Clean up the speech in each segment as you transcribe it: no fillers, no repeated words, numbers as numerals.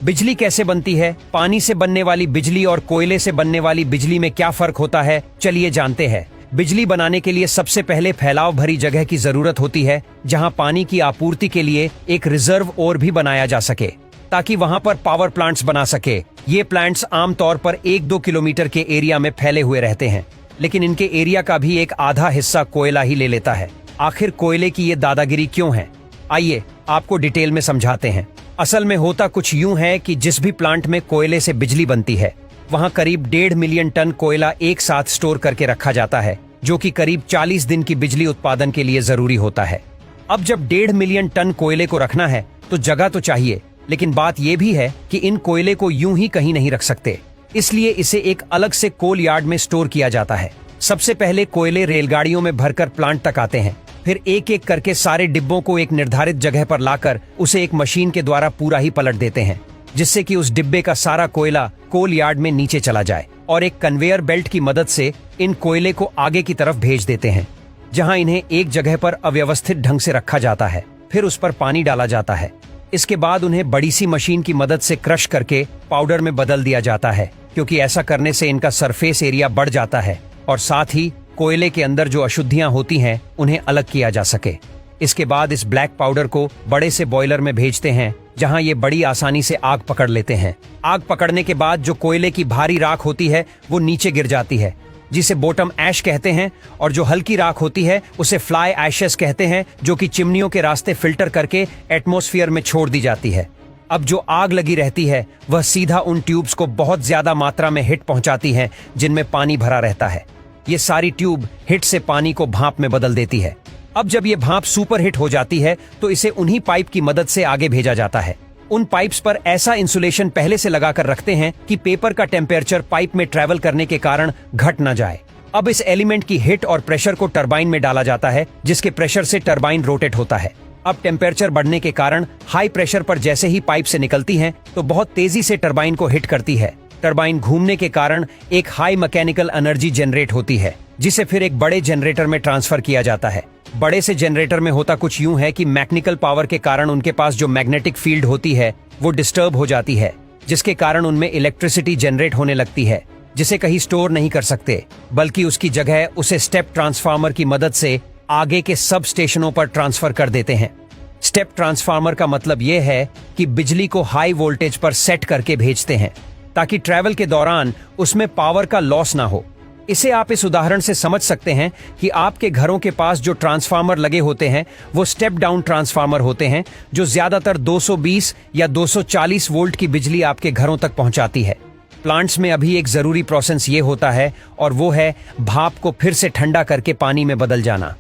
बिजली कैसे बनती है, पानी से बनने वाली बिजली और कोयले से बनने वाली बिजली में क्या फर्क होता है, चलिए जानते हैं। बिजली बनाने के लिए सबसे पहले फैलाव भरी जगह की जरूरत होती है, जहां पानी की आपूर्ति के लिए एक रिजर्व ओर भी बनाया जा सके ताकि वहां पर पावर प्लांट्स बना सके। ये प्लांट्स आमतौर पर 1-2 किलोमीटर के एरिया में फैले हुए रहते हैं, लेकिन इनके एरिया का भी एक आधा हिस्सा कोयला ही ले लेता है। आखिर कोयले की ये दादागिरी क्यों है, आइए आपको डिटेल में समझाते हैं। असल में होता कुछ यूं है कि जिस भी प्लांट में कोयले से बिजली बनती है, वहां करीब 1.5 मिलियन टन कोयला एक साथ स्टोर करके रखा जाता है, जो कि करीब 40 दिन की बिजली उत्पादन के लिए जरूरी होता है। अब जब 1.5 मिलियन टन कोयले को रखना है तो जगह तो चाहिए, लेकिन बात यह भी है कि इन कोयले को यूं ही कहीं नहीं रख सकते, इसलिए इसे एक अलग से कोल यार्ड में स्टोर किया जाता है। सबसे पहले कोयले रेलगाड़ियों में भरकर प्लांट तक आते हैं, फिर एक एक करके सारे डिब्बों को एक निर्धारित जगह पर लाकर उसे एक मशीन के द्वारा पूरा ही पलट देते हैं, जिससे कि उस डिब्बे का सारा कोयला कोल यार्ड में नीचे चला जाए और एक कन्वेयर बेल्ट की मदद से इन कोयले को आगे की तरफ भेज देते हैं, जहां इन्हें एक जगह पर अव्यवस्थित ढंग से रखा जाता है। फिर उस पर पानी डाला जाता है। इसके बाद उन्हें बड़ी सी मशीन की मदद से क्रश करके पाउडर में बदल दिया जाता है, क्योंकि ऐसा करने से इनका सरफेस एरिया बढ़ जाता है और साथ ही कोयले के अंदर जो अशुद्धियां होती हैं उन्हें अलग किया जा सके। इसके बाद इस ब्लैक पाउडर को बड़े से बॉयलर में भेजते हैं, जहां ये बड़ी आसानी से आग पकड़ लेते हैं। आग पकड़ने के बाद जो कोयले की भारी राख होती है वो नीचे गिर जाती है, जिसे बॉटम ऐश कहते हैं, और जो हल्की राख होती है उसे फ्लाई ऐशेस कहते हैं, जो कि चिमनियों के रास्ते फिल्टर करके एटमॉस्फेयर में छोड़ दी जाती है। अब जो आग लगी रहती है वह सीधा उन ट्यूब्स को बहुत ज्यादा मात्रा में हिट पहुंचाती है, जिनमें पानी भरा रहता है। ये सारी ट्यूब हिट से पानी को भाप में बदल देती है। अब जब ये भाप सुपर हिट हो जाती है तो इसे उन्हीं पाइप की मदद से आगे भेजा जाता है। उन पाइप्स पर ऐसा इंसुलेशन पहले से लगाकर रखते हैं कि पेपर का टेम्परेचर पाइप में ट्रेवल करने के कारण घट न जाए। अब इस एलिमेंट की हिट और प्रेशर को टरबाइन में डाला जाता है, जिसके प्रेशर से टरबाइन रोटेट होता है। अब टेम्परेचर बढ़ने के कारण हाई प्रेशर पर जैसे ही पाइप से निकलती हैं तो बहुत तेजी से टरबाइन को हिट करती है। टरबाइन घूमने के कारण एक हाई मैकेनिकल एनर्जी जनरेट होती है, जिसे फिर एक बड़े जनरेटर में ट्रांसफर किया जाता है। बड़े से जनरेटर में होता कुछ यूं है कि मैकेनिकल पावर के कारण उनके पास जो मैग्नेटिक फील्ड होती है वो डिस्टर्ब हो जाती है, जिसके कारण उनमें इलेक्ट्रिसिटी जनरेट होने लगती है, जिसे कहीं स्टोर नहीं कर सकते, बल्कि उसकी जगह उसे स्टेप ट्रांसफार्मर की मदद से आगे के सब स्टेशनों पर ट्रांसफर कर देते हैं। स्टेप ट्रांसफार्मर का मतलब यह है कि बिजली को हाई वोल्टेज पर सेट करके भेजते हैं, ताकि ट्रैवल के दौरान उसमें पावर का लॉस ना हो। इसे आप इस उदाहरण से समझ सकते हैं कि आपके घरों के पास जो ट्रांसफार्मर लगे होते हैं वो स्टेप डाउन ट्रांसफार्मर होते हैं, जो ज्यादातर 220 या 240 वोल्ट की बिजली आपके घरों तक पहुंचाती है। प्लांट्स में अभी एक जरूरी प्रोसेस ये होता है, और वो है भाप को फिर से ठंडा करके पानी में बदल जाना।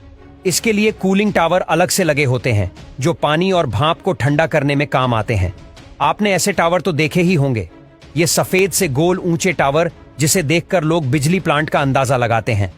इसके लिए कूलिंग टावर अलग से लगे होते हैं, जो पानी और भाप को ठंडा करने में काम आते हैं। आपने ऐसे टावर तो देखे ही होंगे। ये सफेद से गोल ऊंचे टावर, जिसे देखकर लोग बिजली प्लांट का अंदाजा लगाते हैं।